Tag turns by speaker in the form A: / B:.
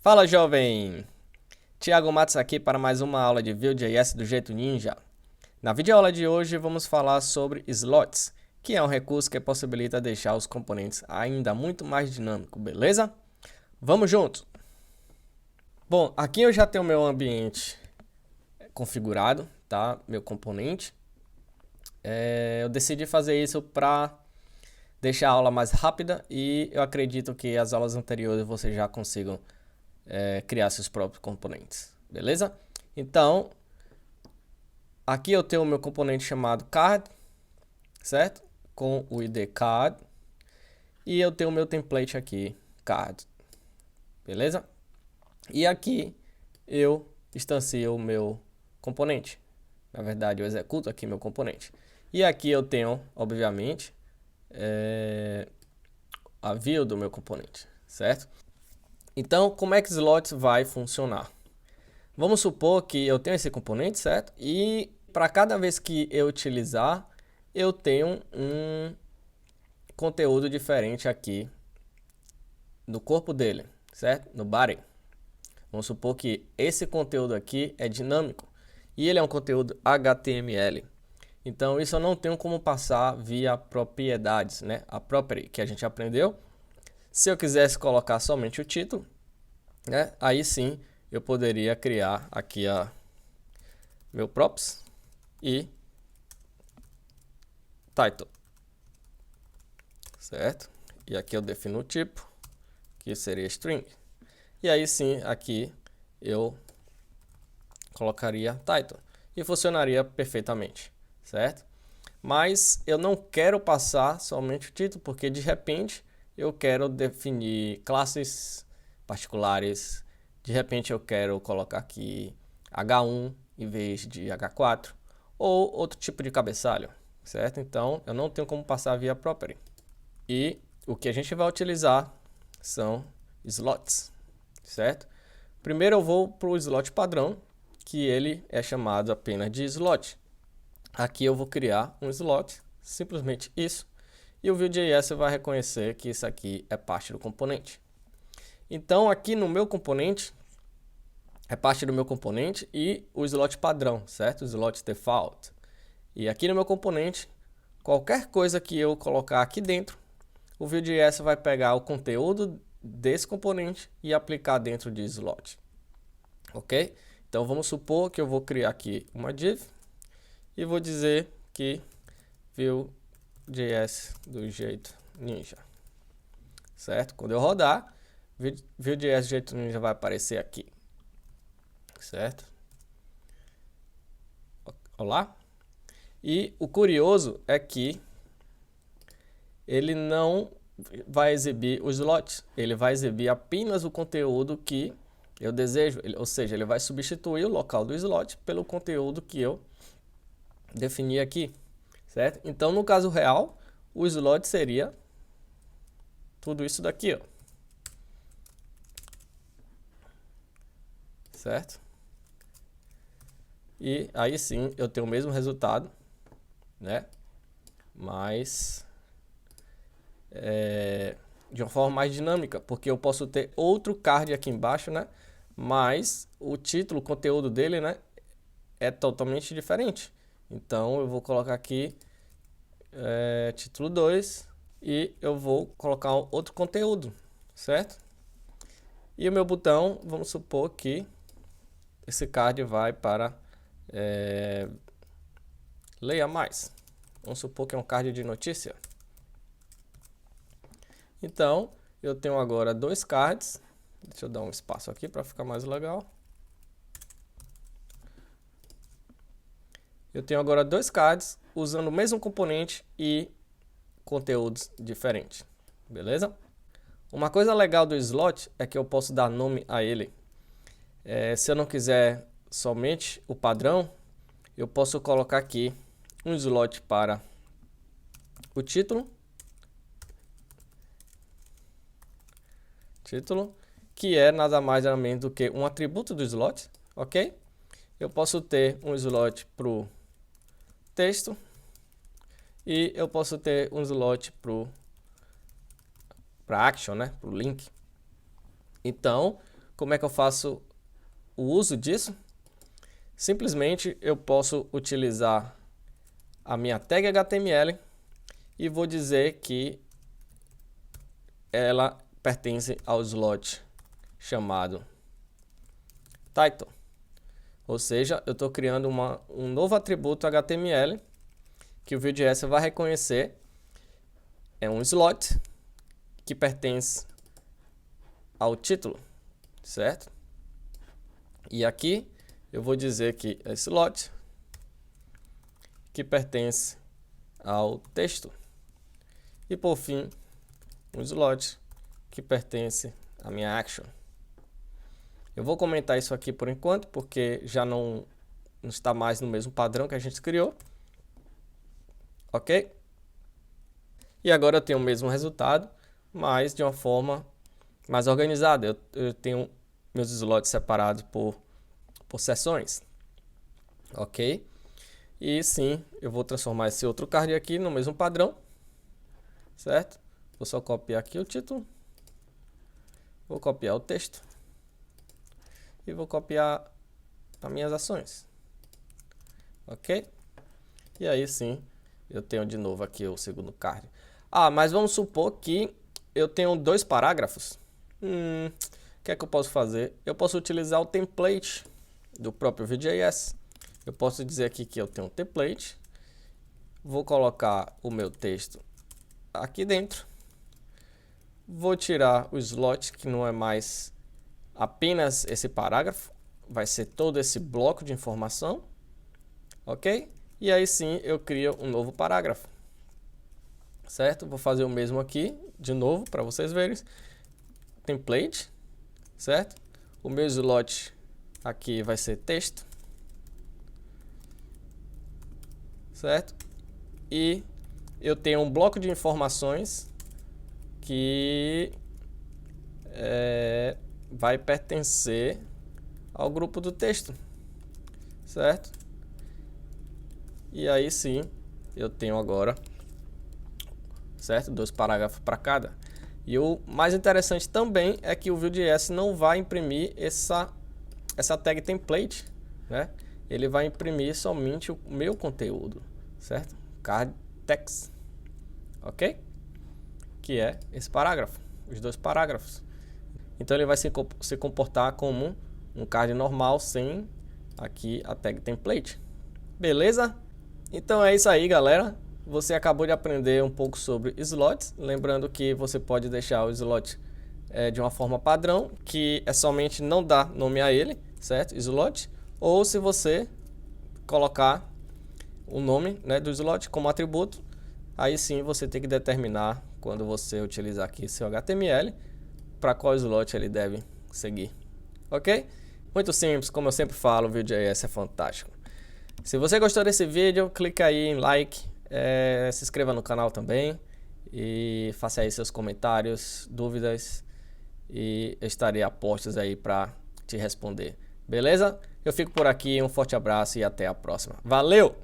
A: Fala, jovem! Thiago Matos aqui para mais uma aula de Vue.js do jeito ninja. Na videoaula de hoje vamos falar sobre slots, que é um recurso que possibilita deixar os componentes ainda muito mais dinâmicos, beleza? Vamos juntos! Bom, aqui eu já tenho meu ambiente configurado, tá? Meu componente. Eu decidi fazer isso para deixar a aula mais rápida e eu acredito que as aulas anteriores vocês já consigam criar seus próprios componentes, beleza? Então, aqui eu tenho o meu componente chamado card, certo? Com o id card. E eu tenho o meu template aqui, card, beleza? E aqui eu instancio o meu componente. Na verdade, eu executo aqui meu componente. E aqui eu tenho, obviamente, a view do meu componente, certo? Então, como é que slot vai funcionar? Vamos supor que eu tenho esse componente, certo? E para cada vez que eu utilizar, eu tenho um conteúdo diferente aqui no corpo dele, certo? No body. Vamos supor que esse conteúdo aqui é dinâmico e ele é um conteúdo HTML. Então, isso eu não tenho como passar via propriedades, né? A property que a gente aprendeu. Se eu quisesse colocar somente o título, né? Aí sim eu poderia criar aqui meu props e title, certo? E aqui eu defino o tipo, que seria string. E aí sim, aqui eu colocaria title e funcionaria perfeitamente, certo? Mas eu não quero passar somente o título, porque de repente eu quero definir classes particulares. De repente eu quero colocar aqui H1 em vez de H4 ou outro tipo de cabeçalho, certo? Então eu não tenho como passar via property. E o que a gente vai utilizar são slots, certo? Primeiro eu vou para o slot padrão, que ele é chamado apenas de slot. Aqui eu vou criar um slot, simplesmente isso, e o Vue.js vai reconhecer que isso aqui é parte do componente. Então aqui no meu componente, é parte do meu componente e o slot padrão, certo? O slot default. E aqui no meu componente, qualquer coisa que eu colocar aqui dentro, o Vue.js vai pegar o conteúdo desse componente e aplicar dentro de slot. Ok? Então vamos supor que eu vou criar aqui uma div e vou dizer que Vue.js do jeito ninja, certo? Quando eu rodar, Vue.js do jeito ninja vai aparecer aqui, certo? Olá? E o curioso é que ele não vai exibir os slots, ele vai exibir apenas o conteúdo que eu desejo, ou seja, ele vai substituir o local do slot pelo conteúdo que eu defini aqui, certo? Então, no caso real, o slot seria tudo isso daqui, ó. Certo? E aí sim, eu tenho o mesmo resultado, né? Mas de uma forma mais dinâmica, porque eu posso ter outro card aqui embaixo, né? Mas o título, o conteúdo dele, né, é totalmente diferente. Então eu vou colocar aqui título 2 e eu vou colocar outro conteúdo, certo? E o meu botão, vamos supor que esse card vai para leia mais. Vamos supor que é um card de notícia. Então, eu tenho agora dois cards. Deixa eu dar um espaço aqui para ficar mais legal. Eu tenho agora dois cards usando o mesmo componente e conteúdos diferentes. Beleza? Uma coisa legal do slot é que eu posso dar nome a ele. Se eu não quiser somente o padrão, eu posso colocar aqui um slot para o título, que é nada mais nada menos do que um atributo do slot, ok? Eu posso ter um slot para o texto e eu posso ter um slot para action, né? Para o link. Então, como é que eu faço o uso disso? Simplesmente eu posso utilizar a minha tag HTML e vou dizer que ela pertence ao slot chamado title. Ou seja, eu estou criando um novo atributo HTML que o Vue.js vai reconhecer. É um slot que pertence ao título, certo? E aqui eu vou dizer que é slot que pertence ao texto. E por fim, um slot que pertence à minha action. Eu vou comentar isso aqui por enquanto, porque já não está mais no mesmo padrão que a gente criou. Ok? E agora eu tenho o mesmo resultado, mas de uma forma mais organizada. Eu tenho meus slots separados por seções. Ok? E sim, eu vou transformar esse outro card aqui no mesmo padrão. Certo? Vou só copiar aqui o título. Vou copiar o texto. E vou copiar as minhas ações. Ok? E aí sim, eu tenho de novo aqui o segundo card. Mas vamos supor que eu tenho 2 parágrafos. O que é que eu posso fazer? Eu posso utilizar o template do próprio Vue.js. Eu posso dizer aqui que eu tenho um template. Vou colocar o meu texto aqui dentro. Vou tirar o slot, que não é mais apenas esse parágrafo. Vai ser todo esse bloco de informação. Ok? E aí sim eu crio um novo parágrafo. Certo? Vou fazer o mesmo aqui, de novo, para vocês verem. Template, certo? O meu slot aqui vai ser texto. Certo? E eu tenho um bloco de informações que vai pertencer ao grupo do texto. Certo? E aí sim, eu tenho agora, certo? 2 parágrafos para cada. E o mais interessante também é que o Vue.js não vai imprimir essa tag template, né? Ele vai imprimir somente o meu conteúdo, certo? Card text, ok? Que é esse parágrafo, os 2 parágrafos. Então ele vai se comportar como um card normal sem aqui a tag template. Beleza? Então é isso aí, galera. Você acabou de aprender um pouco sobre slots. Lembrando que você pode deixar o slot de uma forma padrão, que é somente não dar nome a ele, certo? Slot. Ou se você colocar o nome, né, do slot como atributo, aí sim você tem que determinar, quando você utilizar aqui seu HTML, para qual slot ele deve seguir. Ok? Muito simples, como eu sempre falo, o Vue.js é fantástico. Se você gostou desse vídeo, clica aí em like, se inscreva no canal também e faça aí seus comentários, dúvidas, e eu estarei a postos aí para te responder. Beleza? Eu fico por aqui, um forte abraço e até a próxima. Valeu!